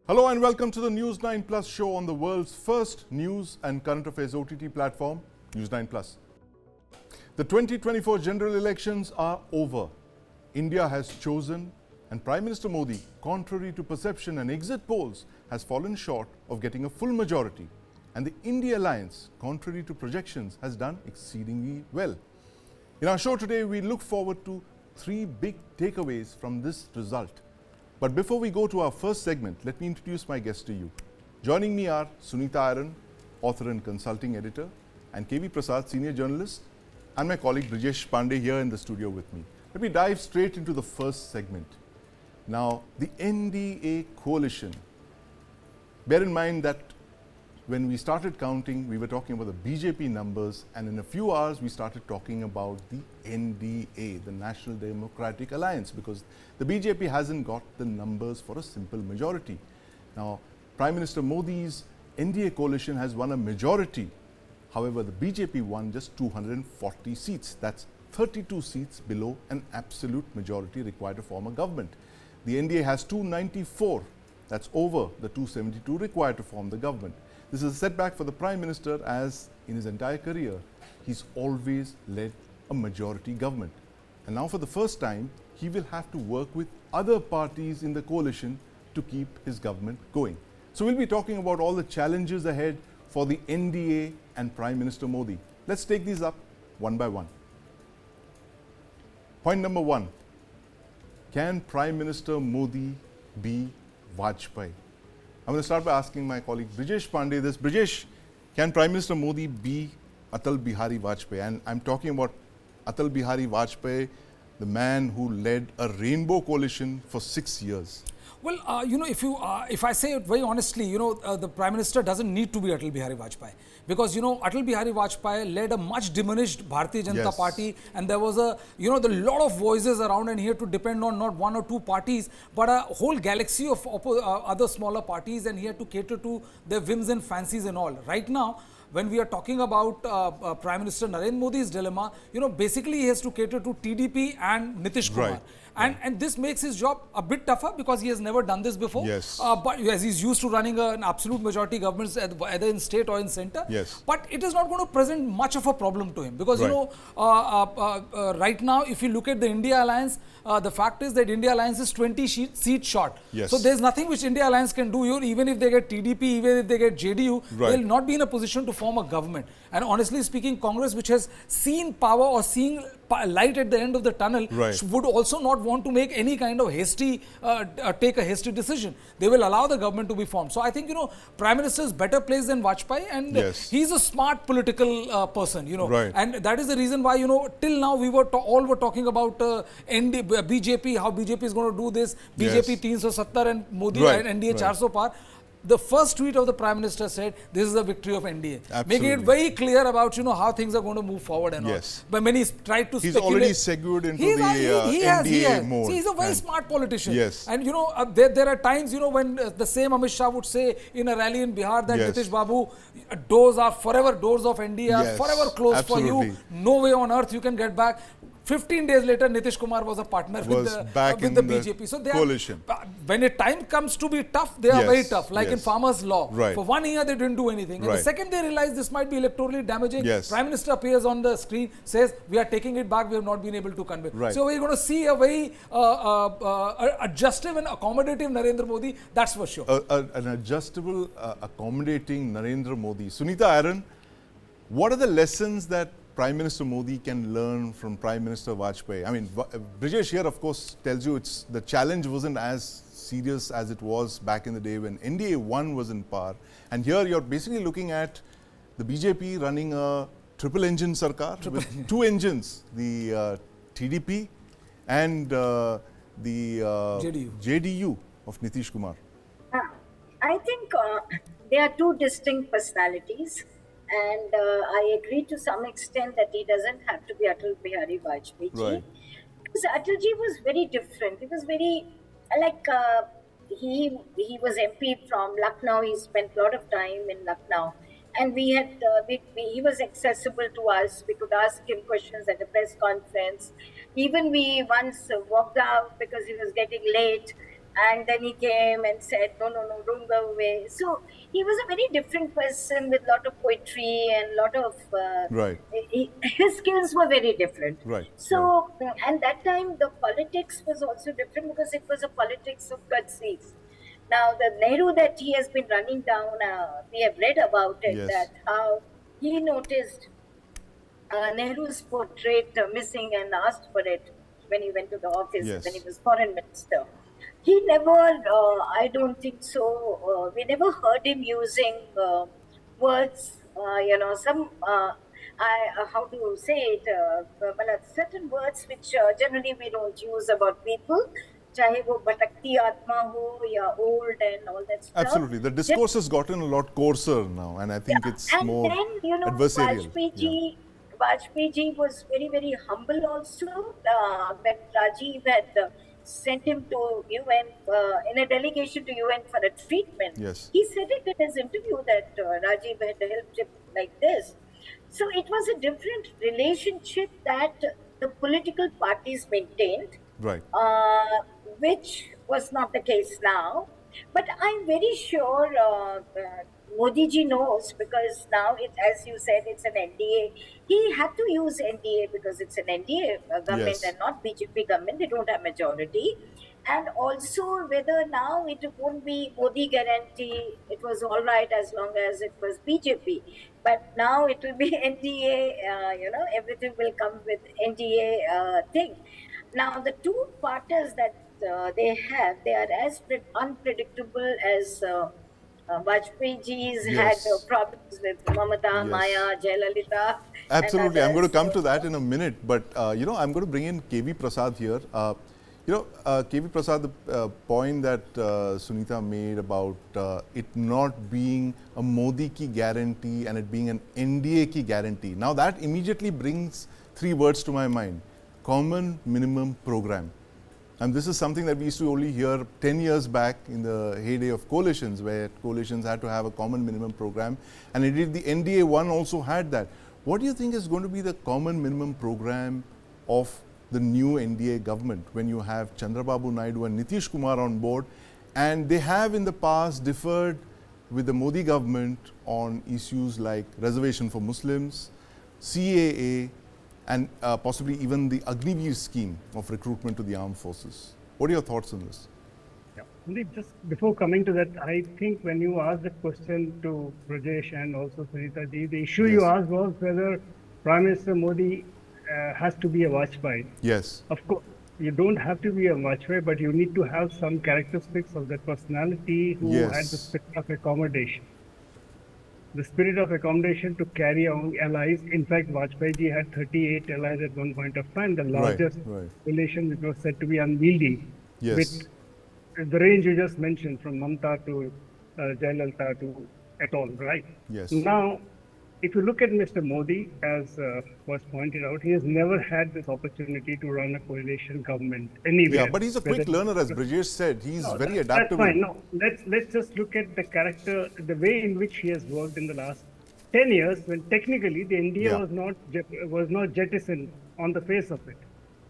Hello and welcome to the News9 Plus Show on the world's first news and current affairs OTT platform, News9 Plus. The 2024 general elections are over. India has chosen, and Prime Minister Modi, contrary to perception and exit polls, has fallen short of getting a full majority. And the India Alliance, contrary to projections, has done exceedingly well. In our show today, we look forward to three big takeaways from this result. But before we go to our first segment, let me introduce my guests to you. Joining me are Sunita Aron, author and consulting editor, and KV Prasad, senior journalist, and my colleague Brijesh Pandey here in the studio with me. Let me dive straight into the first segment. Now, the NDA coalition. Bear in mind that when we started counting, we were talking about the BJP numbers, and in a few hours, we started talking about the NDA, the National Democratic Alliance, because the BJP hasn't got the numbers for a simple majority. Now, Prime Minister Modi's NDA coalition has won a majority. However, the BJP won just 240 seats. That's 32 seats below an absolute majority required to form a government. The NDA has 294. That's over the 272 required to form the government. This is a setback for the Prime Minister, as in his entire career, he's always led a majority government. And now for the first time, he will have to work with other parties in the coalition to keep his government going. So we'll be talking about all the challenges ahead for the NDA and Prime Minister Modi. Let's take these up one by one. Point number one, can Prime Minister Modi be Vajpayee? I'm going to start by asking my colleague Brijesh Pandey this. Brijesh, can Prime Minister Modi be Atal Bihari Vajpayee? And I'm talking about Atal Bihari Vajpayee, the man who led a rainbow coalition for 6 years. Well, if I say it very honestly, the Prime Minister doesn't need to be Atal Bihari Vajpayee. Because, Atal Bihari Vajpayee led a much diminished Bharatiya Janata Party, and there was the lot of voices around, and he had to depend on not one or two parties, but a whole galaxy of other smaller parties, and he had to cater to their whims and fancies and all. Right now, when we are talking about Prime Minister Narendra Modi's dilemma, basically he has to cater to TDP and Nitish Kumar. Right. And this makes his job a bit tougher because he has never done this before. Yes. But as he's used to running an absolute majority governments either in state or in center. Yes. But it is not going to present much of a problem to him because, right now, if you look at the India Alliance, the fact is that India Alliance is 20 seats short. Yes. So there's nothing which India Alliance can do. Even if they get TDP, even if they get JDU, they'll not be in a position to form a government. And honestly speaking, Congress, which has seen power or seeing light at the end of the tunnel, would also not want to make any kind of take a hasty decision. They will allow the government to be formed. So I think, Prime Minister is better placed than Vajpayee, and he's a smart political person, And that is the reason why, till now we were all talking about BJP, how BJP is going to do this, BJP 370 and Modi and NDA 400 par. The first tweet of the Prime Minister said, this is a victory of NDA. Absolutely. Making it very clear about, how things are going to move forward and all. But many tried to speculate. He's already segued into NDA mode. See, he's a very smart politician. Yes. And, there are times, when the same Amit Shah would say in a rally in Bihar that Nitish Babu, doors of NDA are forever closed for you. No way on earth you can get back. 15 days later, Nitish Kumar was a partner with the BJP. So they coalition. When a time comes to be tough, they are very tough. Like in farmers' law. For 1 year, they didn't do anything. And the second they realized this might be electorally damaging, Prime Minister appears on the screen, says, we are taking it back, we have not been able to convey. So we're going to see a very adjustive and accommodative Narendra Modi, that's for sure. An adjustable, accommodating Narendra Modi. Sunita Aron, what are the lessons that Prime Minister Modi can learn from Prime Minister Vajpayee? I mean, Brijesh here, of course, tells you the challenge wasn't as serious as it was back in the day when NDA 1 was in power. And here you're basically looking at the BJP running a triple engine sarkar with two engines, the TDP and the JDU of Nitish Kumar. I think there are two distinct personalities. And I agree to some extent that he doesn't have to be Atal Bihari Vajpayee. Because Atalji was very different. He was very, he was MP from Lucknow. He spent a lot of time in Lucknow. And he was accessible to us. We could ask him questions at a press conference. Even we once walked out because he was getting late. And then he came and said, no, no, no, don't go away. So he was a very different person with a lot of poetry and a lot of, Right. his skills were very different. Right. So, and that time the politics was also different because it was a politics of curtsies. Now, the Nehru that he has been running down, we have read about it, Yes. that how he noticed Nehru's portrait missing and asked for it when he went to the office, Yes. when he was foreign minister. He never, I don't think so, we never heard him using words, how to say it, certain words which generally we don't use about people. चाहे वो भटकती आत्मा हो या old and all that stuff. Absolutely. The discourse has gotten a lot coarser now, and I think it's and more then, adversarial. Vajpayee ji was very, very humble also. When Rajiv had sent him to UN, in a delegation to UN for a treatment, Yes. he said it in his interview that Rajiv had helped him like this. So it was a different relationship that the political parties maintained. Right. Which was not the case now. But I'm very sure Modi ji knows, because now, as you said, it's an NDA. He had to use NDA because it's an NDA government Yes. and not BJP government. They don't have majority. And also whether now it won't be Modi guarantee, it was all right as long as it was BJP. But now it will be NDA, everything will come with NDA thing. Now, the two partners that they are as unpredictable as Vajpayee ji's had Yes. problems with Mamata, Yes. Maya, Jayalalitha. Absolutely. I'm going to come to others. that in a minute, but I'm going to bring in KV Prasad here. KV Prasad, the point that Sunita made about it not being a Modi ki guarantee and it being an NDA ki guarantee. Now that immediately brings three words to my mind: common minimum program. And this is something that we used to only hear 10 years back in the heyday of coalitions, where coalitions had to have a common minimum program. And indeed, the NDA one also had that. What do you think is going to be the common minimum program of the new NDA government when you have Chandrababu Naidu and Nitish Kumar on board? And they have in the past differed with the Modi government on issues like reservation for Muslims, CAA, and possibly even the Agniveer scheme of recruitment to the armed forces. What are your thoughts on this? Yeah. Sandeep, just before coming to that, I think when you asked the question to Brijesh and also Sunita ji, the issue you asked was whether Prime Minister Modi has to be a Vajpayee. Yes. Of course, you don't have to be a Vajpayee, but you need to have some characteristics of that personality who had the spirit of accommodation. The spirit of accommodation to carry on allies. In fact, Vajpayee ji had 38 allies at one point of time, the largest coalition which was said to be unwieldy. Yes. With the range you just mentioned, from Mamata to Jayalalitha to et al., right? Yes. Now, if you look at Mr. Modi, as was pointed out, he has never had this opportunity to run a coalition government anywhere. Yeah, but he's a quick learner, as Brijesh said. He's very adaptable. That's fine. No, let's just look at the character, the way in which he has worked in the last 10 years, when technically the NDA was not jettisoned on the face of it.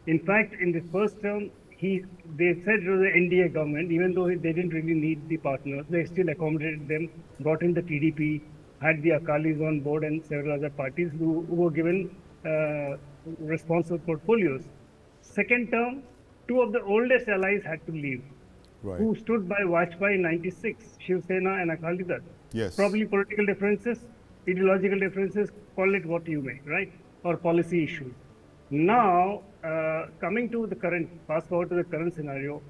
In fact, in the first term, they said it was the NDA government, even though they didn't really need the partners. They still accommodated them, brought in the TDP, had the Akalis on board and several other parties who were given responsible portfolios. Second term, two of the oldest allies had to leave, who stood by Vajpayee in 96, Shiv Sena and Akali Dal. Yes. Probably political differences, ideological differences, call it what you may, right? Or policy issues. Now, coming to the current, fast forward to the current scenario,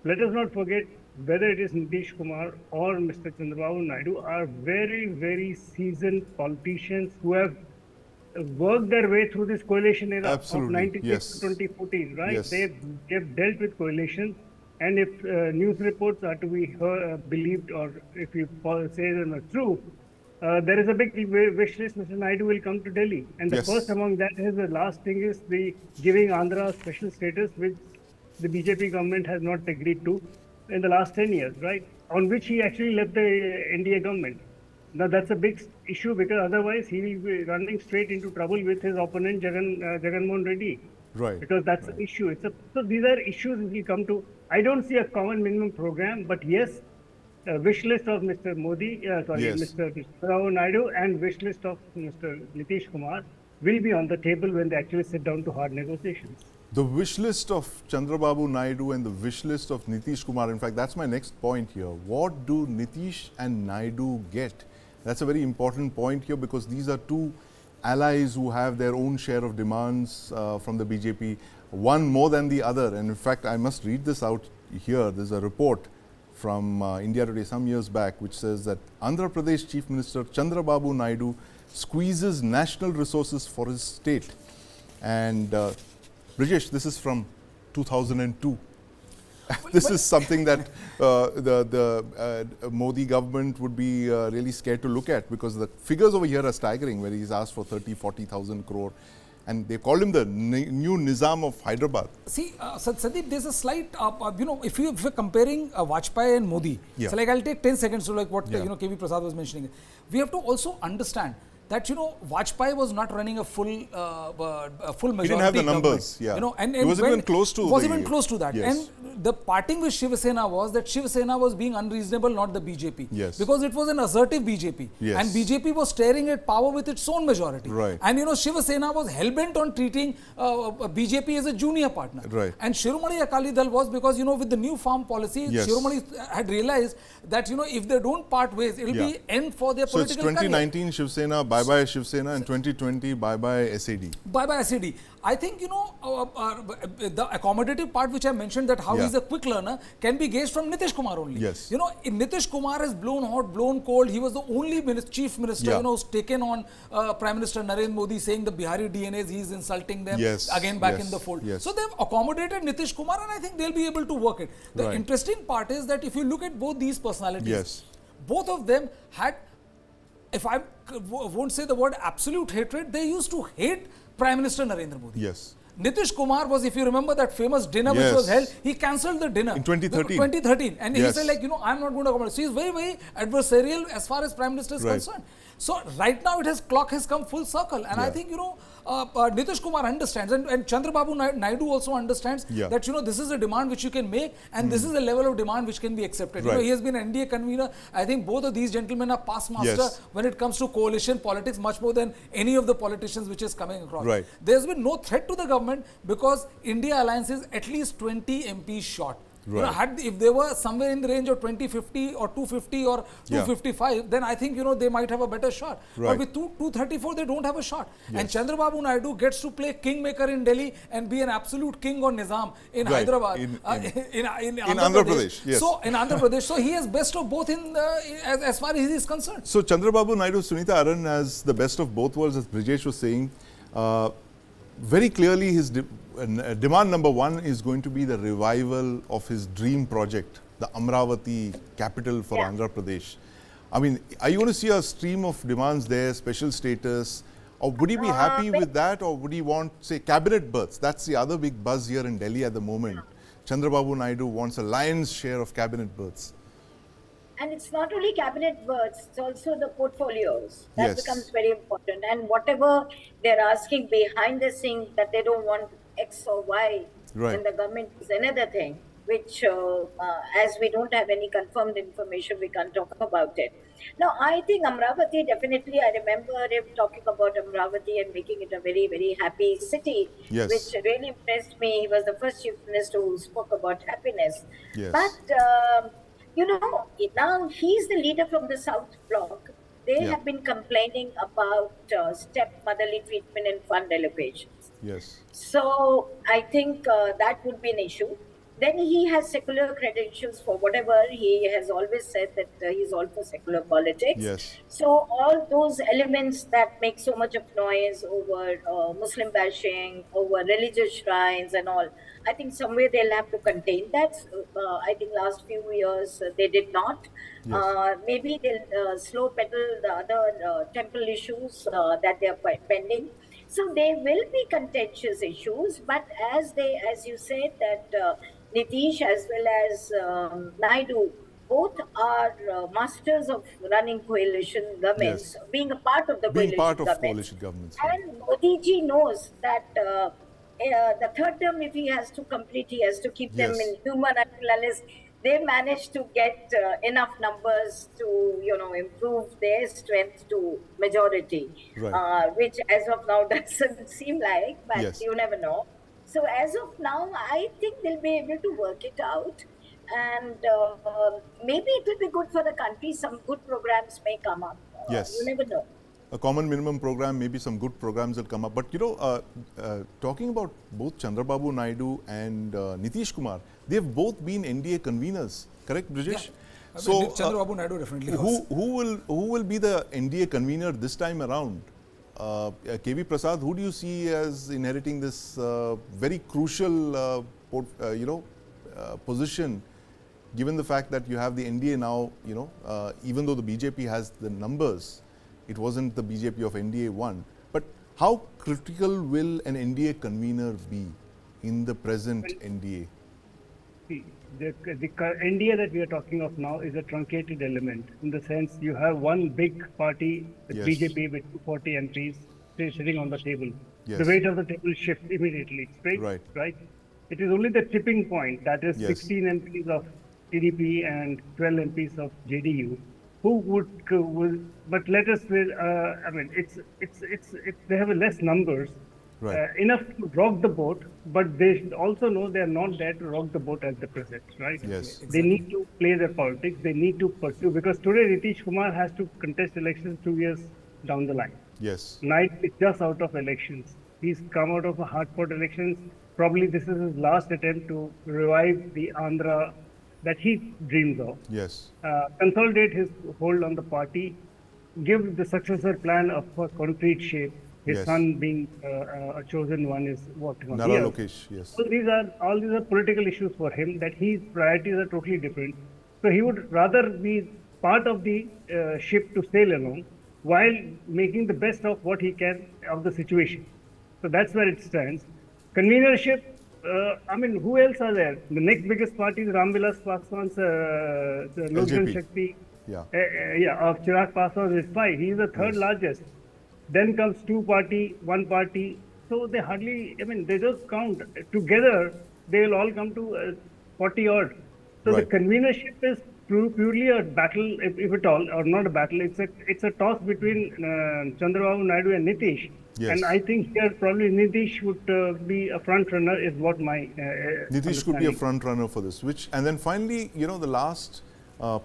let us not forget whether it is Nitish Kumar or Mr. Chandrababu Naidu are very, very seasoned politicians who have worked their way through this coalition era of 96 to 2014, right? Yes. They've dealt with coalition, and if news reports are to be believed, or if you say them are true, there is a big wish list. Mr. Naidu will come to Delhi, and the first among that is the last thing is the giving Andhra special status, which the BJP government has not agreed to in the last 10 years, right? On which he actually left the NDA government. Now that's a big issue, because otherwise he will be running straight into trouble with his opponent Jagan Mohan Reddy. Right. Because that's the issue. So these are issues we come to. I don't see a common minimum program, but yes, the wish list of Mr. Modi, Yes. Mr. Chandrababu Naidu, and wish list of Mr. Nitish Kumar will be on the table when they actually sit down to hard negotiations. The wish list of Chandrababu Naidu and the wish list of Nitish Kumar, in fact, that's my next point here. What do Nitish and Naidu get? That's a very important point here, because these are two allies who have their own share of demands from the BJP, one more than the other. And in fact, I must read this out here. There's a report from India Today some years back which says that Andhra Pradesh Chief Minister Chandrababu Naidu squeezes national resources for his state. And Brijesh, this is from 2002. This is something that the Modi government would be really scared to look at, because the figures over here are staggering, where he's asked for 30,000-40,000 crore. And they called him the new Nizam of Hyderabad. See, Sandeep, there's a slight, if you're comparing Vajpayee and Modi, Yeah. so like I'll take 10 seconds to like what, Yeah. KV Prasad was mentioning. We have to also understand that, Vajpayee was not running a full majority. He didn't have the government. numbers, yeah. And He wasn't when- even close to was the- even close to that. Yes. And the parting with Shiv Sena was that Shiv Sena was being unreasonable, not the BJP. Yes. Because it was an assertive BJP. Yes. And BJP was staring at power with its own majority. Right. And Shiv Sena was hell-bent on treating BJP as a junior partner. Right. And Shiromani Akali Dal was because, with the new farm policy, Yes. Shiromani had realized that, if they don't part ways, it will Yeah. be end for their So it's political career. 2019 Shiv Sena, bye-bye Shiv Sena, and 2020 bye-bye SAD. Bye-bye SAD. I think, the accommodative part which I mentioned, that how Yeah. he's a quick learner, can be gauged from Nitish Kumar only. Yes. Nitish Kumar has blown hot, blown cold. He was the only chief minister, Yeah. who's taken on Prime Minister Narendra Modi, saying the Bihari DNAs, he's insulting them. Yes, Again, back yes, in the fold. yes. So they've accommodated Nitish Kumar, and I think they'll be able to work it. The Right. interesting part is that if you look at both these personalities, Yes. both of them had, if I won't say the word absolute hatred, they used to hate Prime Minister Narendra Modi. Yes. Nitish Kumar was, if you remember that famous dinner Yes. which was held, he cancelled the dinner. In 2013. 2013. And he Yes. said, I'm not going to accommodate. So he's very, very adversarial as far as Prime Minister is Right. concerned. So right now clock has come full circle. And I Yeah. think, Nitish Kumar understands, and Chandrababu Naidu also understands Yeah. that, this is a demand which you can make, and this is a level of demand which can be accepted. Right. He has been NDA convener. I think both of these gentlemen are past master Yes. when it comes to coalition politics, much more than any of the politicians which is coming across. Right. There's been no threat to the government because India Alliance is at least 20 MPs short. Right. If they were somewhere in the range of 2050 or 250 or 255, then I think, they might have a better shot. Right. But with 234, they don't have a shot. Yes. And Chandrababu Naidu gets to play kingmaker in Delhi and be an absolute king on Nizam in Right. Hyderabad, In Andhra Pradesh. Yes. So in Andhra Pradesh, so he has best of both as far as he is concerned. So Chandrababu Naidu, Sunita Aron has the best of both worlds, as Brijesh was saying. Very clearly, his demand number one is going to be the revival of his dream project, the Amravati capital for Andhra Pradesh. I mean, are you going to see a stream of demands there, special status, or would he be happy with that, or would he want, say, cabinet berths? That's the other big buzz here in Delhi at the moment. Chandrababu Naidu wants a lion's share of cabinet berths. And it's not only cabinet berths, it's also the portfolios. That Yes. becomes very important. And whatever they're asking behind the scenes that they don't want X or Y Right. in the government is another thing, which as we don't have any confirmed information, we can't talk about it. Now, I think Amravati, definitely, I remember him talking about Amravati and making it a very, very happy city, Yes. which really impressed me. He was the first chief minister who spoke about happiness. Yes. But now he's the leader from the South Bloc. They Yeah. have been complaining about stepmotherly treatment and fund allocations. Yes. So I think that would be an issue. Then he has secular credentials for whatever. He has always said that he's all for secular politics. Yes. So all those elements that make so much of noise over Muslim bashing, over religious shrines and all, I think somewhere they'll have to contain that. I think last few years they did not. Yes. Maybe they'll slow pedal the other temple issues that they are pending. So there will be contentious issues, but as you said that Nitish as well as Naidu, both are masters of running coalition governments, Yes. being a part of the Being coalition part of governments. coalition governments. And Modi ji knows that the third term, if he has to complete, he has to keep them Yes. in human unless they manage to get enough numbers to, improve their strength to majority, Right. which as of now doesn't seem like, but Yes. you never know. So as of now, I think they'll be able to work it out. And maybe it will be good for the country. Some good programs may come up. Yes. You never know. A common minimum program, maybe some good programs will come up. But talking about both Chandrababu Naidu and Nitish Kumar, they have both been NDA conveners, correct, Brijesh? Yeah. So Chandrababu Naidu definitely was. Who will be the NDA convener this time around? KV Prasad, who do you see as inheriting this very crucial position, given the fact that you have the NDA now, even though the BJP has the numbers, it wasn't the BJP of NDA won. But how critical will an NDA convener be in the present NDA? See, the NDA that we are talking of now is a truncated element, in the sense you have one big party, the Yes. BJP with 240 MPs sitting on the table. Yes. The weight of the table shifts immediately, right? It is only the tipping point, that is Yes. 16 MPs of TDP and 12 MPs of JDU, who would, but let us, they have less numbers, Right. enough to rock the boat, but they should also know they are not there to rock the boat at the present, right? Yes. They need to play their politics, they need to pursue, because today Nitish Kumar has to contest elections 2 years down the line. Yes. Knight is just out of elections. He's come out of a hard-fought elections. Probably this is his last attempt to revive the Andhra that he dreams of. Yes. Consolidate his hold on the party, give the successor plan of a concrete shape. His Yes. son being a chosen one is working on. Nara Yes. Lokesh, yes. So all these are political issues for him, that his priorities are totally different. So he would rather be part of the ship to sail along, while making the best of what he can of the situation. So that's where it stands. Convenership, who else are there? The next biggest party is Ramvilas Paswan's Lok LJP. Janshakti. Yeah. Of Chirag Paswan is 5. He is the third Yes. largest. Then comes 2 party, 1 party. So they hardly, they just count. Together, they will all come to 40 odd. So Right. the convenership is purely a battle, if at all, or not a battle. It's a toss between Chandrababu Naidu and Nitish. Yes. And I think here probably Nitish would be a front runner, is what my Nitish could be a understanding. front runner for this. And then finally, the last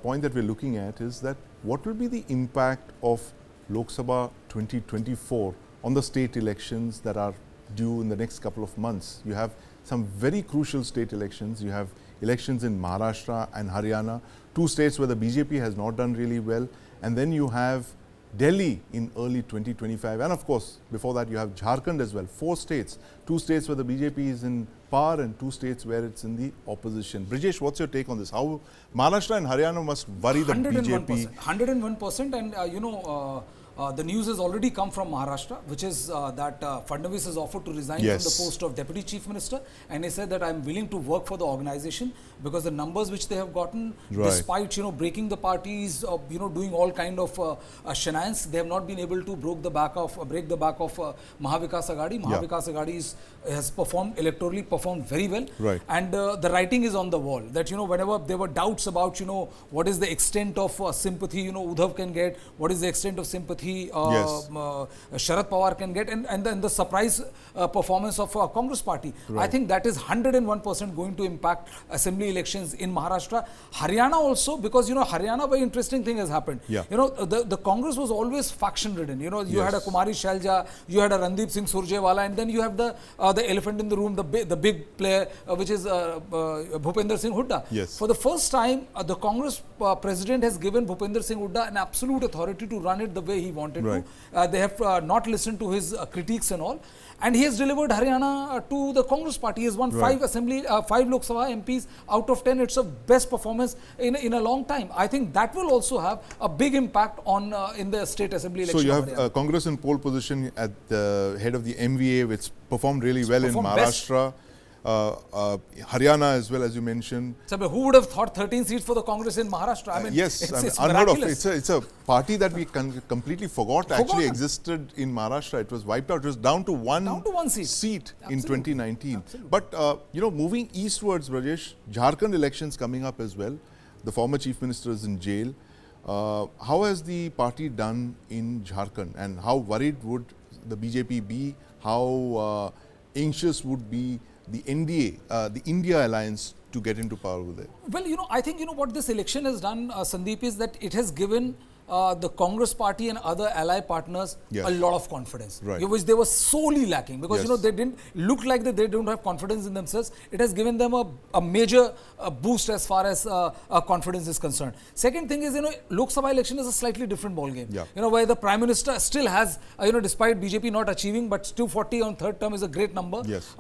point that we're looking at is that what will be the impact of Lok Sabha 2024 on the state elections that are due in the next couple of months? You have some very crucial state elections. You have elections in Maharashtra and Haryana, 2 states where the BJP has not done really well. And then you have Delhi in early 2025. And of course, before that, you have Jharkhand as well. 4 states, 2 states where the BJP is in power and 2 states where it's in the opposition. Brijesh, what's your take on this? How Maharashtra and Haryana must worry the 101%. BJP? 101%. And, the news has already come from Maharashtra, which is that Fadnavis has offered to resign Yes. from the post of Deputy Chief Minister. And he said that I'm willing to work for the organization, because the numbers which they have gotten, Right. despite, breaking the parties, doing all kind of shenanigans, they have not been able to break the back of Mahavikas Aghadi. Mahavikas Aghadi has electorally performed very well. Right. And the writing is on the wall that, whenever there were doubts about, what is the extent of sympathy, Uddhav can get, what is the extent of sympathy Yes. Sharad Pawar can get, and then the surprise performance of Congress party. Right. I think that is 101% going to impact assembly elections in Maharashtra. Haryana also, because, Haryana, very interesting thing has happened. Yeah. The Congress was always faction ridden. You had a Yes. Kumari Shailja, you had a Randeep Singh Surjewala, and then you have the elephant in the room, the big player, which is Bhupender Singh Hooda. Yes. For the first time, the Congress president has given Bhupender Singh Hooda an absolute authority to run it the way he wanted Right. to. They have not listened to his critiques and all. And he has delivered Haryana to the Congress party. He has won Right. 5 Lok Sabha MPs out of 10. It's a best performance in a long time. I think that will also have a big impact on in the state assembly election. So you of have Haryana. Congress in pole position at the head of the MVA, which performed really well in performed best. Maharashtra. Haryana as well, as you mentioned. So, who would have thought 13 seats for the Congress in Maharashtra? I mean, yes, it's unheard of. miraculous. It's a party that we completely forgot actually existed in Maharashtra. It was wiped out. It was down to one seat in 2019. Absolutely. But, moving eastwards, Brijesh, Jharkhand elections coming up as well. The former chief minister is in jail. How has the party done in Jharkhand, and how worried would the BJP be? How anxious would be the NDA, the India alliance, to get into power over there? Well, I think, what this election has done, Sandeep, is that it has given the Congress party and other ally partners a lot of confidence, which they were sorely lacking, because they didn't look like that they don't have confidence in themselves. It has given them a major boost as far as confidence is concerned. Second thing is, Lok Sabha election is a slightly different ball game. Where the Prime Minister still has, despite BJP not achieving, but 240 on third term is a great number. Yes.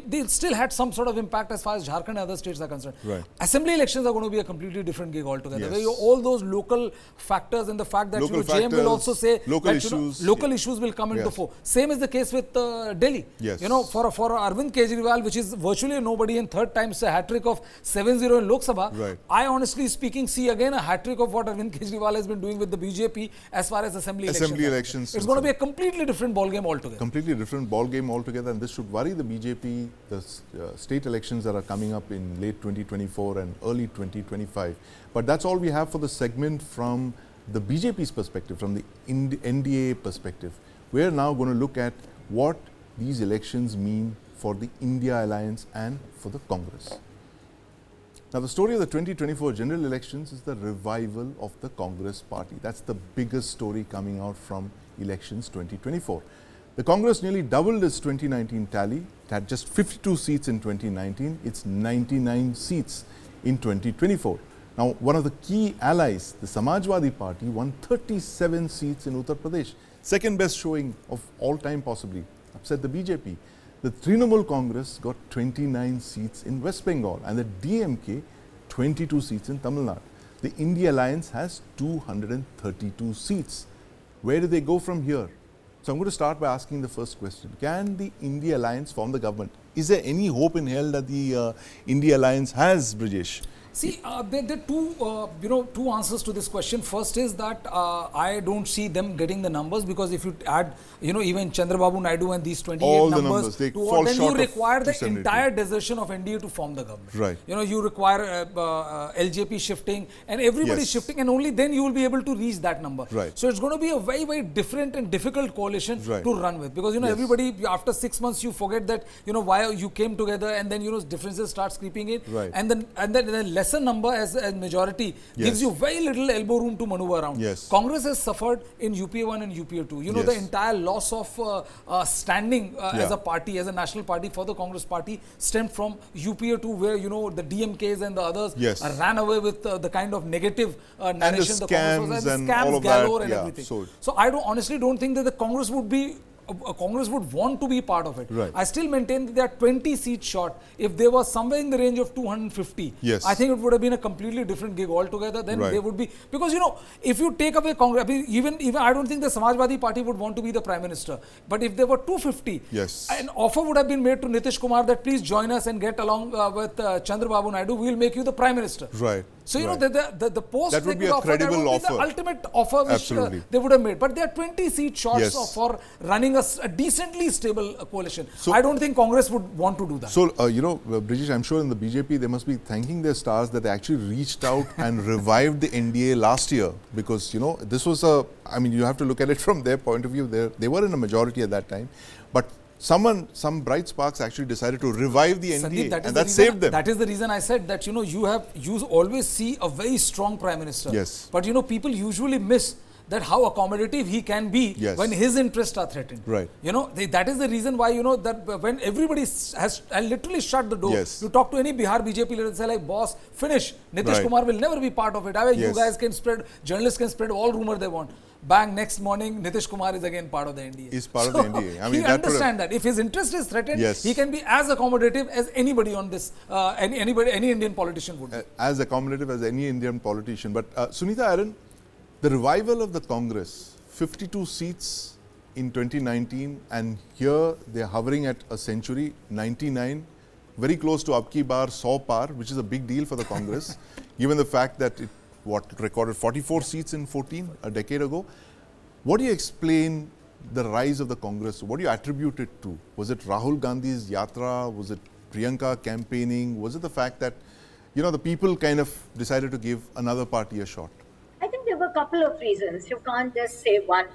They still had some sort of impact as far as Jharkhand and other states are concerned. Right. Assembly elections are going to be a completely different gig altogether. Yes. Where all those local factors and the fact that JM will also say local that local issues will come into fore. Same is the case with Delhi. Yes. For Arvind Kejriwal, which is virtually nobody, and third time a hat-trick of 7-0 in Lok Sabha. Right. I honestly speaking see again a hat-trick of what Arvind Kejriwal has been doing with the BJP as far as assembly elections. It's going to be a completely different ball game altogether. Completely different ball game altogether, and this should worry the BJP. The state elections that are coming up in late 2024 and early 2025. But that's all we have for the segment from the BJP's perspective, from the NDA perspective. We're now going to look at what these elections mean for the India alliance and for the Congress. Now, the story of the 2024 general elections is the revival of the Congress party. That's the biggest story coming out from elections 2024. The Congress nearly doubled its 2019 tally. It had just 52 seats in 2019. It's 99 seats in 2024. Now, one of the key allies, the Samajwadi Party, won 37 seats in Uttar Pradesh. Second best showing of all time possibly. Upset the BJP. The Trinamool Congress got 29 seats in West Bengal, and the DMK 22 seats in Tamil Nadu. The India Alliance has 232 seats. Where do they go from here? So I'm going to start by asking the first question. Can the India Alliance form the government? Is there any hope in hell that the India Alliance has, Brijesh? See, there are two answers to this question. First is that I don't see them getting the numbers, because if you add, even Chandrababu Naidu and these 28 all numbers, they fall then short you require the 272. entire desertion of NDA to form the government. Right. You require LJP shifting and everybody shifting, and only then you will be able to reach that number. Right. So it's going to be a very, very different and difficult coalition to run with, because everybody, after 6 months you forget that why you came together, and then differences starts creeping in, right. and then the lesser number as majority gives you very little elbow room to maneuver around. Yes. Congress has suffered in UPA 1 and UPA 2. The entire loss of standing as a party, as a national party for the Congress party stemmed from UPA 2, where the DMKs and the others ran away with the kind of negative narration the the Congress was, and scams all of galore that, and everything. So I honestly don't think that the Congress would be Congress would want to be part of it. Right. I still maintain that they are 20 seats short. If they were somewhere in the range of 250, I think it would have been a completely different gig altogether. Then they would be, because if you take away Congress, even I don't think the Samajwadi Party would want to be the Prime Minister. But if there were 250, an offer would have been made to Nitish Kumar that please join us and get along with Chandrababu Naidu. We will make you the Prime Minister. Right. So the post that would be a credible offer. The ultimate offer which they would have made. But they are 20 seats short for running a decently stable coalition. So I don't think Congress would want to do that. So Brijesh, I'm sure in the BJP they must be thanking their stars that they actually reached out and revived the NDA last year, because this was you have to look at it from their point of view. They were in a majority at that time, but some bright sparks actually decided to revive the NDA, Sandeep, that saved them. That is the reason I said that you always see a very strong Prime Minister. Yes. But people usually miss that how accommodative he can be when his interests are threatened. Right. That is the reason why that when everybody has literally shut the door. Yes. You talk to any Bihar BJP leader and say like, boss, finish. Nitish Kumar will never be part of it. You guys can spread, journalists can spread all rumor they want. Bang, next morning, Nitish Kumar is again part of the NDA. Is part of the NDA. He understands that. If his interest is threatened, he can be as accommodative as anybody on this, any Indian politician would be. As accommodative as any Indian politician. But Sunita Aron, the revival of the Congress, 52 seats in 2019, and here they're hovering at a century, 99, very close to Ab Ki Baar 100 par, which is a big deal for the Congress, given the fact that it recorded 44 seats in 14, a decade ago. What do you explain the rise of the Congress? What do you attribute it to? Was it Rahul Gandhi's yatra? Was it Priyanka campaigning? Was it the fact that, you know, the people kind of decided to give another party a shot? I think there were a couple of reasons. You can't just say one.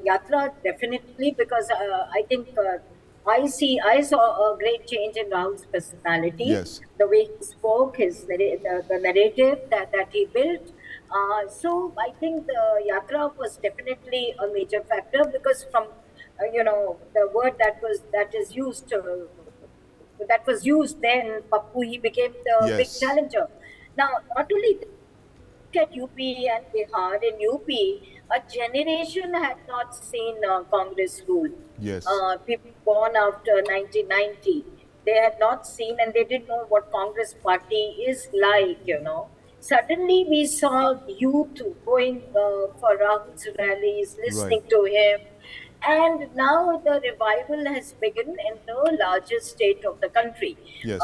Yatra, definitely, because I think I saw a great change in Rahul's personality. Yes. The way he spoke, the narrative that he built. So I think the Yatra was definitely a major factor, because from the word that was used then, Pappu, he became the big challenger. Now, not only at UP and Bihar, in UP, a generation had not seen Congress rule. Yes. People born after 1990, they had not seen, and they didn't know what Congress party is like, Suddenly we saw youth going for Rahul's rallies, listening to him. And now the revival has begun in the largest state of the country. Yes.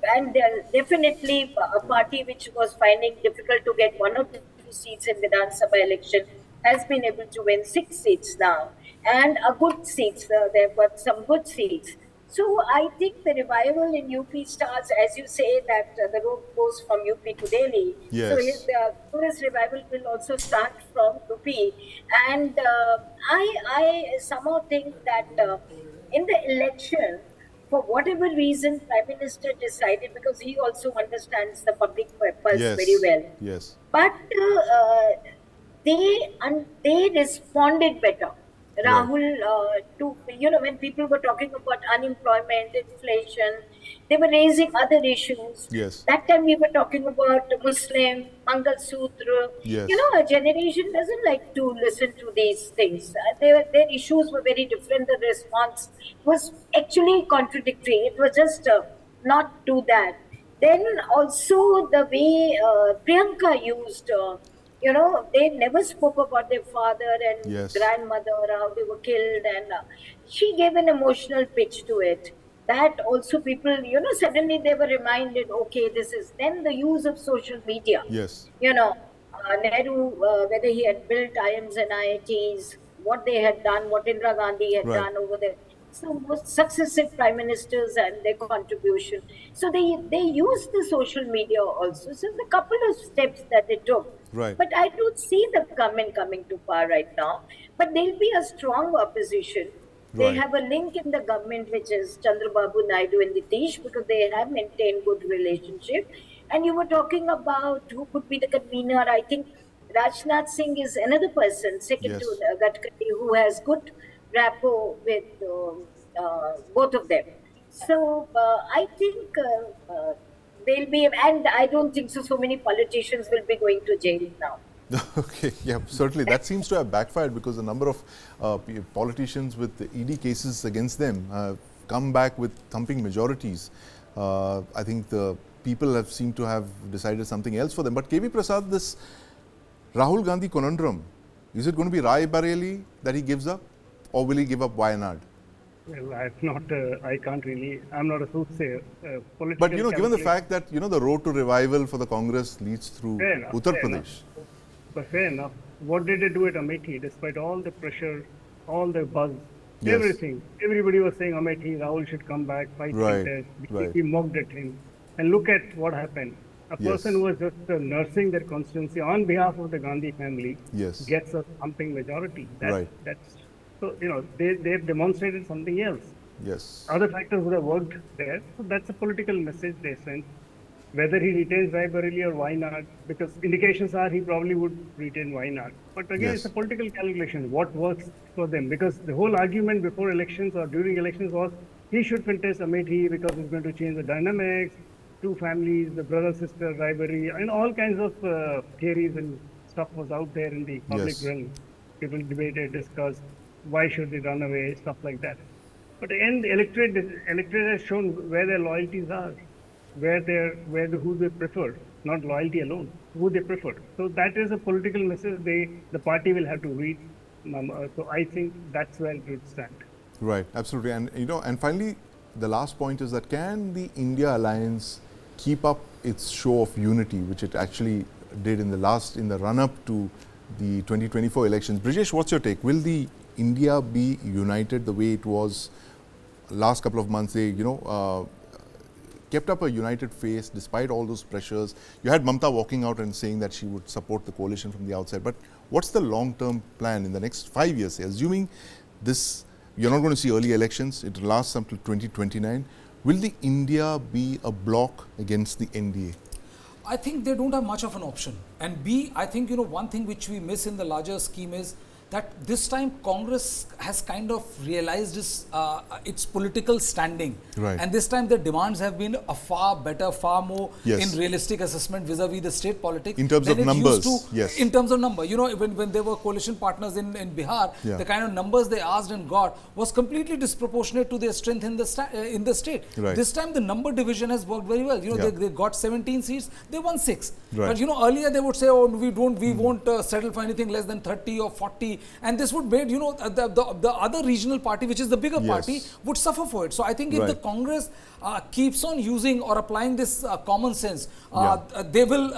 And definitely a party which was finding difficult to get 1 or 2 seats in Vidhan Sabha election has been able to win 6 seats now. And a good seats, they've got some good seats. So I think the revival in UP starts, as you say, that the road goes from UP to Delhi. Yes. So the Congress revival will also start from UP. And I somehow think that in the election, for whatever reason, Prime Minister decided, because he also understands the public pulse very well. Yes. But they responded better. Rahul, when people were talking about unemployment, inflation, they were raising other issues. Yes. That time we were talking about Muslim, Mangal Sutra. Yes. A generation doesn't like to listen to these things. Their issues were very different. The response was actually contradictory. It was just not to that. Then also the way Priyanka used... they never spoke about their father and grandmother, how they were killed, and she gave an emotional pitch to it. That also people, suddenly they were reminded, okay, this is then the use of social media. Yes. Nehru, whether he had built IIMs and IITs, what they had done, what Indira Gandhi had done over there. So most successive prime ministers and their contribution. So they used the social media also. So the couple of steps that they took. Right. But I don't see the government coming to power right now. But there'll be a strong opposition. They have a link in the government, which is Chandrababu Naidu and Nitish, because they have maintained good relationship. And you were talking about who could be the convener. I think Rajnath Singh is another person, second to Gatkari, who has good rapport with both of them. So I think they'll be, and I don't think so many politicians will be going to jail now. Okay, yeah, certainly. That seems to have backfired, because a number of politicians with ED cases against them have come back with thumping majorities. I think the people have seemed to have decided something else for them. But KV Prasad, this Rahul Gandhi conundrum, is it going to be Rai Bareli that he gives up, or will he give up Wayanad? Well, I can't really, I'm not a soothsayer. But given the fact that, the road to revival for the Congress leads through Uttar Pradesh. But fair enough. What did they do at Amethi, despite all the pressure, all the buzz, everything? Everybody was saying Amethi, Rahul should come back, fight contest. BJP mocked at him. And look at what happened. A person who was just nursing their constituency on behalf of the Gandhi family gets a thumping majority. So, they've demonstrated something else. Yes. Other factors would have worked there. So that's a political message they sent. Whether he retains Rai Bareli or why not, because indications are he probably would retain why not. But again, it's a political calculation. What works for them? Because the whole argument before elections or during elections was he should contest Amethi because it's going to change the dynamics, 2 families, the brother-sister rivalry, and all kinds of theories and stuff was out there in the public realm. People debated, discussed, why should they run away, stuff like that. But in the electorate has shown where their loyalties are, who they prefer, not loyalty alone, who they prefer. So that is a political message the party will have to read. So I think that's where it would stand. Right, absolutely. And and finally, the last point is that can the India alliance keep up its show of unity, which it actually did in the run-up to the 2024 elections? Brijesh, what's your take? Will the India be united the way it was last couple of months? They, kept up a united face despite all those pressures. You had Mamta walking out and saying that she would support the coalition from the outside. But what's the long-term plan in the next 5 years? Say, assuming this, you're not going to see early elections, it will last until 2029. Will the India be a bloc against the NDA? I think they don't have much of an option. And B, I think, one thing which we miss in the larger scheme is that this time Congress has kind of realized its political standing. Right. And this time the demands have been a far better, far more Yes. in realistic assessment vis-a-vis the state politics. In terms than of it numbers, used to, yes. In terms of number, when there were coalition partners in Bihar, Yeah. the kind of numbers they asked and got was completely disproportionate to their strength in the state. Right. This time the number division has worked very well. Yeah. They got 17 seats, they won 6. Right. But earlier they would say, oh, we won't settle for anything less than 30 or 40, and this would made the other regional party, which is the bigger Yes. party, would suffer for it. So I think if the Right. Congress keeps on using or applying this common sense, Yeah. they will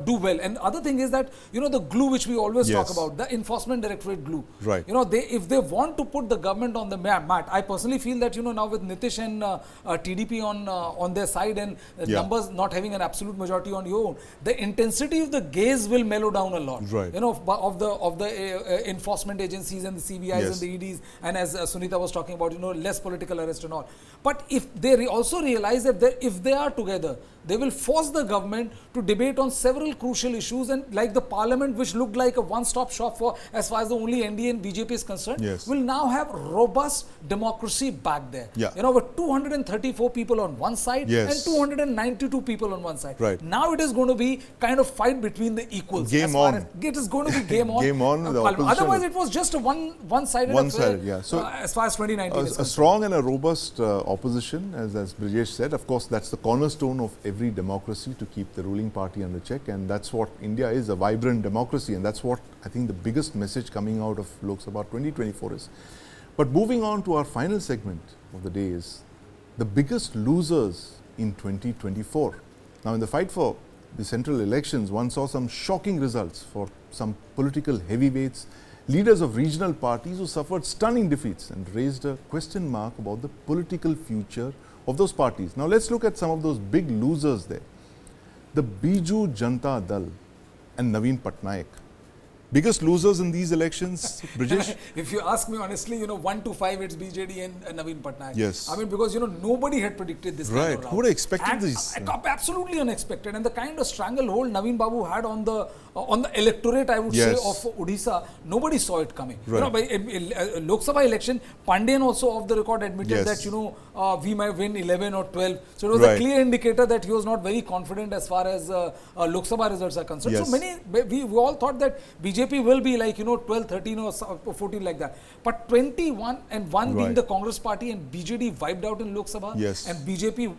do well. And other thing is that the glue which we always Yes. talk about, the Enforcement Directorate glue. Right. If they want to put the government on the mat, I personally feel that now with Nitish and TDP on their side and Yeah. numbers not having an absolute majority on your own, the intensity of the gaze will mellow down a lot. Right. Of the enforcement agencies and the CBIs Yes. and the EDs, and as Sunita was talking about, less political arrest and all. But if they also realize that if they are together, they will force the government to debate on several crucial issues, and like the parliament, which looked like a one-stop shop for as far as the only NDA and BJP is concerned, Yes. will now have robust democracy back there. Yeah. With 234 people on one side Yes. and 292 people on one side. Right. Now it is going to be kind of fight between the equals. Game as far on. as it is going to be game on. Game on, the opposition Otherwise, is- it was just a one-sided One-sided, affair, yeah. So as far as 2019 is a concerned. strong and a robust opposition, as Brijesh said. Of course, that's the cornerstone of every democracy, to keep the ruling party under check, and that's what India is, a vibrant democracy, and that's what I think the biggest message coming out of Lok Sabha 2024 is. But moving on to our final segment of the day is the biggest losers in 2024. Now, in the fight for the central elections, one saw some shocking results for some political heavyweights, leaders of regional parties who suffered stunning defeats and raised a question mark about the political future of those parties. Now, let's look at some of those big losers there. The Biju Janata Dal and Naveen Patnaik. Biggest losers in these elections, Brijesh? If you ask me honestly, 1 to 5, it's BJD and Naveen Patnaik. Yes. I mean, because, nobody had predicted this kind Right. of rout. Who would have expected And, this? Absolutely unexpected. And the kind of stranglehold Naveen Babu had on the electorate, I would Yes. say, of Odisha, nobody saw it coming. Right. By Lok Sabha election, Pandey also off the record admitted Yes. that, we might win 11 or 12. So it was Right. a clear indicator that he was not very confident as far as Lok Sabha results are concerned. Yes. So we all thought that BJP will be like, 12, 13 or 14 like that. But 21 and 1 being Right. the Congress party, and BJD wiped out in Lok Sabha. Yes. And BJP,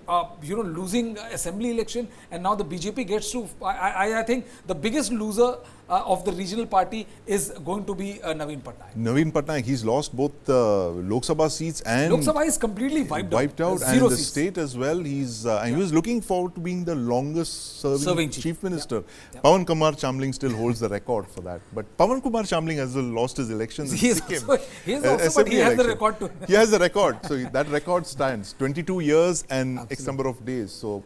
losing assembly election, and now the BJP gets to, I think the biggest loser of the regional party is going to be Naveen Patnaik. Naveen Patnaik, he's lost both the Lok Sabha seats and Lok Sabha is completely wiped out. and Zero the seats. state as well. And he was looking forward to being the longest serving Chief. chief minister. Yeah. Pawan Kumar Chamling still holds the record for that. But Pawan Kumar Chamling has lost his elections in He is Sikkim. also, but he Assembly has the election. record to. He has the record. So that record stands. 22 years and X number of days. So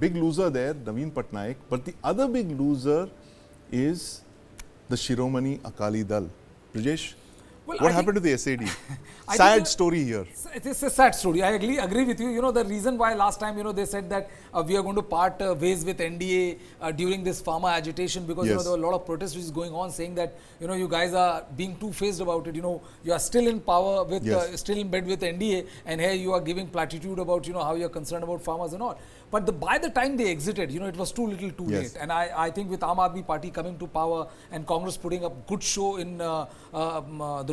big loser there, Naveen Patnaik. But the other big loser is the Shiromani Akali Dal. Brijesh, Well, what I happened to the SAD? I Sad think story here. It's a sad story. I agree with you. The reason why last time, they said that we are going to part ways with NDA during this farmer agitation, because Yes. there were a lot of protests which is going on, saying that you guys are being two-faced about it. You are still in power with Yes. still in bed with NDA, and here you are giving platitude about how you are concerned about farmers and all. But by the time they exited, it was too little, too Yes. late. And I think with Aam Aadmi Party coming to power and Congress putting up good show in the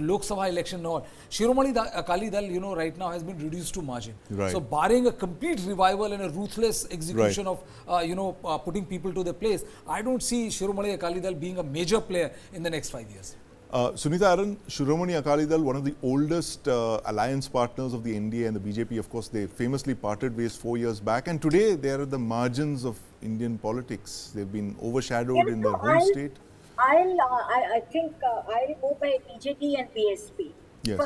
Lok Sabha election and all, Shiromani Akali Dal, right now has been reduced to margin. Right. So barring a complete revival and a ruthless execution of, putting people to their place, I don't see Shiromani Akali Dal being a major player in the next 5 years. Sunita Aron, Shiromani Akali Dal, one of the oldest alliance partners of the NDA and the BJP, of course, they famously parted ways 4 years back, and today they are at the margins of Indian politics. They've been overshadowed in their home state. I think I'll go by BJP and BSP. Yes.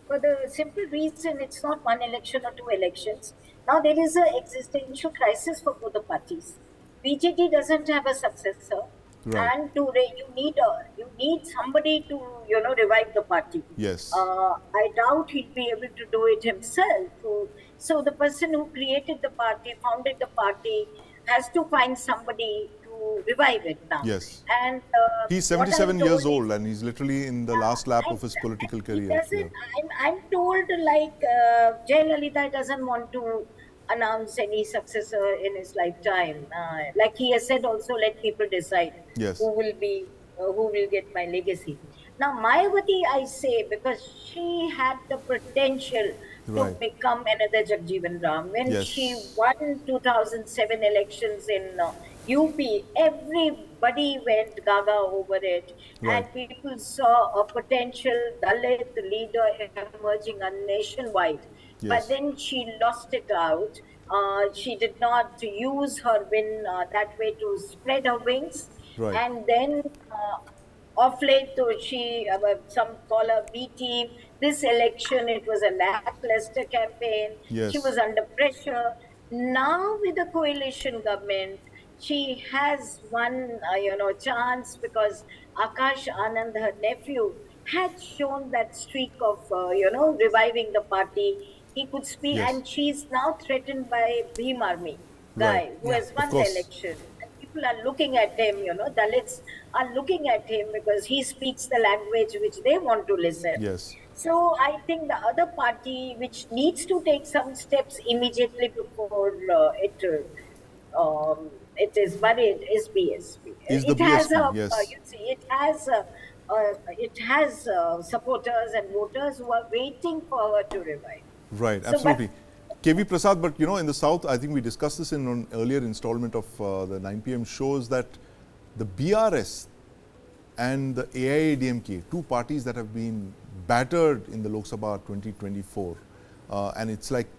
For the simple reason, it's not one election or two elections. Now there is an existential crisis for both the parties. BJP doesn't have a successor, Right. and you need somebody to revive the party. Yes. I doubt he'd be able to do it himself. So the person who created the party, founded the party, has to find somebody to revive it now. Yes. And He's what 77 I'm years told old and he's literally in the last lap of his political career. I'm told like Jayalalitha doesn't want to announce any successor in his lifetime. Like he has said also, let people decide Yes. who will get my legacy. Now Mayawati, I say, because she had the potential to Right. become another Jagjeevan Ram. When Yes. she won 2007 elections in UP, everybody went gaga over it. Right. And people saw a potential Dalit leader emerging nationwide. Yes. But then she lost it out. She did not use her win that way to spread her wings. Right. And then of late, some call her B team. This election, it was a lackluster campaign. Yes. She was under pressure. Now with the coalition government, she has one, chance because Akash Anand, her nephew, had shown that streak of, reviving the party. He could speak, Yes. and she's now threatened by Bhim Army guy Right. who has Of won the course. election. And people are looking at him, Dalits are looking at him because he speaks the language which they want to listen. Yes. So I think the other party which needs to take some steps immediately before it is buried is BSP. Is the it has BSP, yes. you see, it has supporters and voters who are waiting for her to revive. Right, So, absolutely. KV Prasad, but in the South, I think we discussed this in an earlier installment of the 9 p.m. shows that the BRS and the AIADMK, two parties that have been battered in the Lok Sabha 2024, and it's like,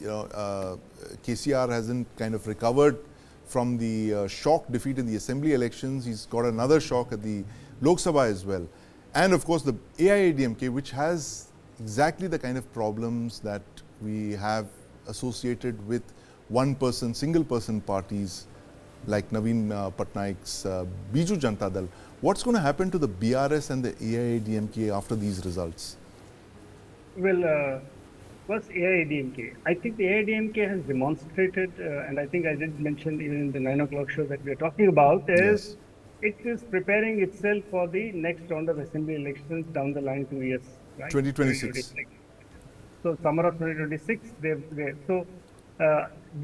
KCR hasn't kind of recovered from the shock defeat in the assembly elections. He's got another shock at the Lok Sabha as well. And of course, the AIADMK, which has exactly the kind of problems that we have associated with one-person, single-person parties like Naveen Patnaik's Biju Janata Dal. What's going to happen to the BRS and the AIADMK after these results? Well, first AIADMK. I think the AIADMK has demonstrated, and I think I did mention even in the 9 o'clock show that we are talking about, is it is preparing itself for the next round of assembly elections down the line 2 years. Right? 2026. So summer of 2026, they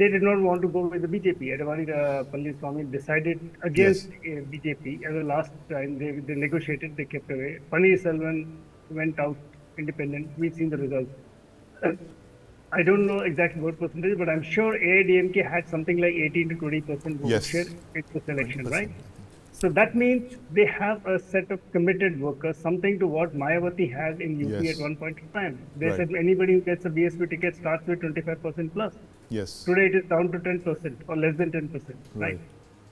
did not want to go with the BJP. Advani Palliswamy decided against BJP. As the last time they negotiated, they kept away. Palliswamy went out independent. We've seen the results. I don't know exactly what percentage, but I'm sure AIADMK had something like 18 to 20% vote share in this election, right? So that means they have a set of committed workers, something to what Mayawati had in UP at one point in time. They said anybody who gets a BSP ticket starts with 25% plus. Yes. Today it is down to 10% or less than 10%, right?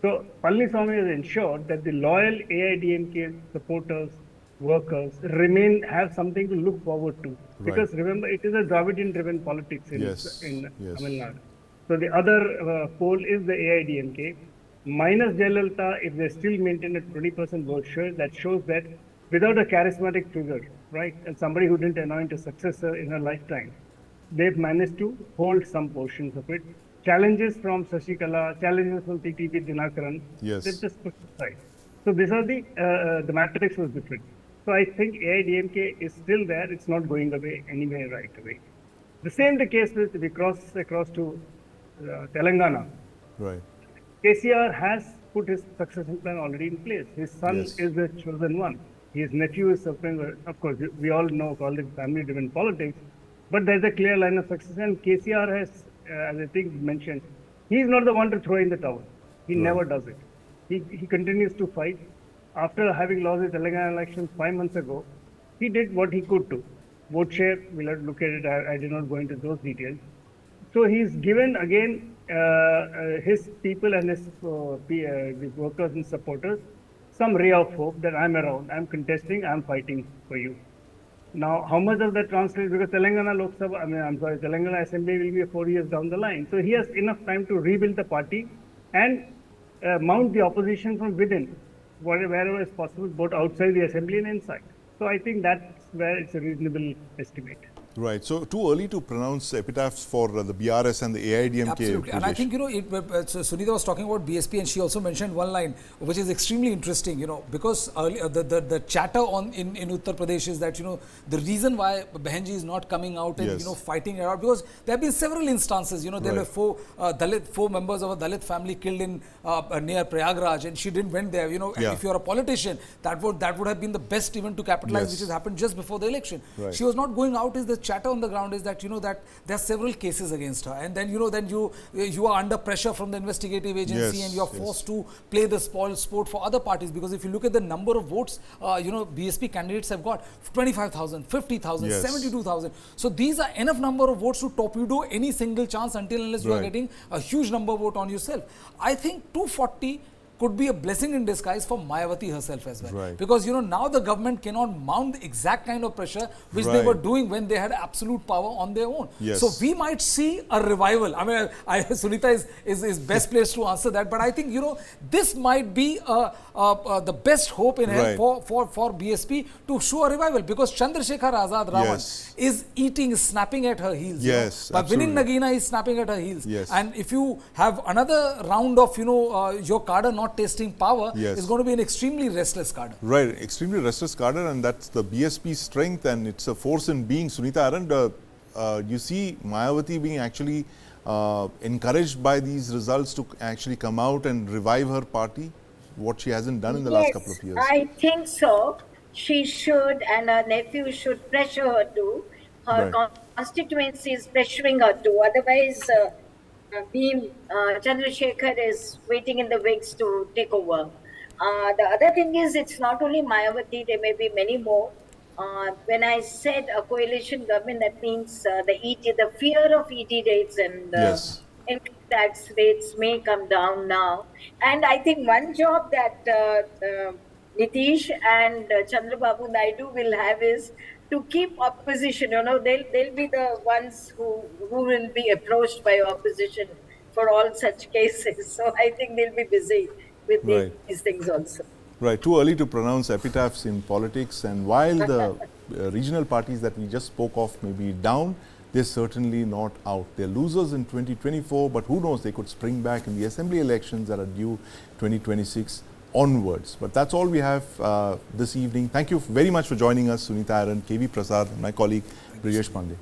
So Palliswamy has ensured that the loyal AIADMK supporters, workers have something to look forward to. Because remember, it is a Dravidian-driven politics in Tamil Nadu. So the other pole is the AIADMK. Minus Jayalalitha, if they still maintain a 20% vote share, that shows that without a charismatic figure, right, and somebody who didn't anoint a successor in her lifetime, they've managed to hold some portions of it. Challenges from Sashikala, challenges from TTP Dinakaran, they've just put aside. So these are the matrix was different. So I think AIADMK is still there. It's not going away anywhere right away. The same the case with, if we cross across to Telangana. Right. KCR has put his succession plan already in place. His son is the chosen one. His nephew is suffering. Of course, we all know called it family-driven politics, but there's a clear line of success. And KCR has, as I think mentioned, he's not the one to throw in the towel. He never does it. He continues to fight. after having lost the Telangana elections 5 months ago, he did what he could to. Vote share, we'll have to look at it. I did not go into those details. So he's given again his people and his the workers and supporters some ray of hope that I'm around, I'm contesting, I'm fighting for you. Now, how much of that translates, because Telangana Assembly will be 4 years down the line. So he has enough time to rebuild the party and mount the opposition from within, wherever is possible, both outside the assembly and inside. So I think that's where it's a reasonable estimate. Right. So too early to pronounce epitaphs for the BRS and the AIDMK. Absolutely. And I think, so Sunita was talking about BSP and she also mentioned one line which is extremely interesting, because the chatter in Uttar Pradesh is that, the reason why Behenji is not coming out and, fighting it out, because there have been several instances, there were four members of a Dalit family killed in near Prayagraj and she didn't went there, and if you're a politician, that would have been the best event to capitalize, which has happened just before the election. Right. She was not going out. Is the chatter on the ground is that that there are several cases against her, and then you are under pressure from the investigative agency, and you are forced to play the spoil sport for other parties, because if you look at the number of votes BSP candidates have got 25,000, 50,000, 72,000. So these are enough number of votes to torpedo any single chance unless you are getting a huge number of vote on yourself. I think 240 could be a blessing in disguise for Mayawati herself as well. Right. Because, now the government cannot mount the exact kind of pressure which they were doing when they had absolute power on their own. Yes. So we might see a revival. I mean, Sunita is best placed to answer that. But I think, this might be the best hope in for BSP to show a revival. Because Chandrasekhar Azad Raman is snapping at her heels. Yes, By winning Nagina, he's snapping at her heels. Yes. And if you have another round of, your cadre not tasting power, is going to be an extremely restless cadre. Right, extremely restless cadre, and that's the BSP strength, and it's a force in being. Sunita Aron, you see Mayawati being actually encouraged by these results to actually come out and revive her party, what she hasn't done in the last couple of years. I think so. She should, and her nephew should pressure her to. Her constituency is pressuring her to. Otherwise, Chandrasekhar is waiting in the wings to take over. The other thing is, it's not only Mayawati, there may be many more. When I said a coalition government, that means the fear of ET rates and income tax rates may come down now. And I think one job that Nitish and Chandrababu Naidu will have is to keep opposition. They'll be the ones who will be approached by opposition for all such cases. So I think they'll be busy with these things also. Right, too early to pronounce epitaphs in politics, and while the regional parties that we just spoke of may be down, they're certainly not out. They're losers in 2024, but who knows, they could spring back in the assembly elections that are due 2026 onwards. But that's all we have this evening. Thank you very much for joining us, Sunita Aron, KV Prasad, and my colleague Brijesh Pandey.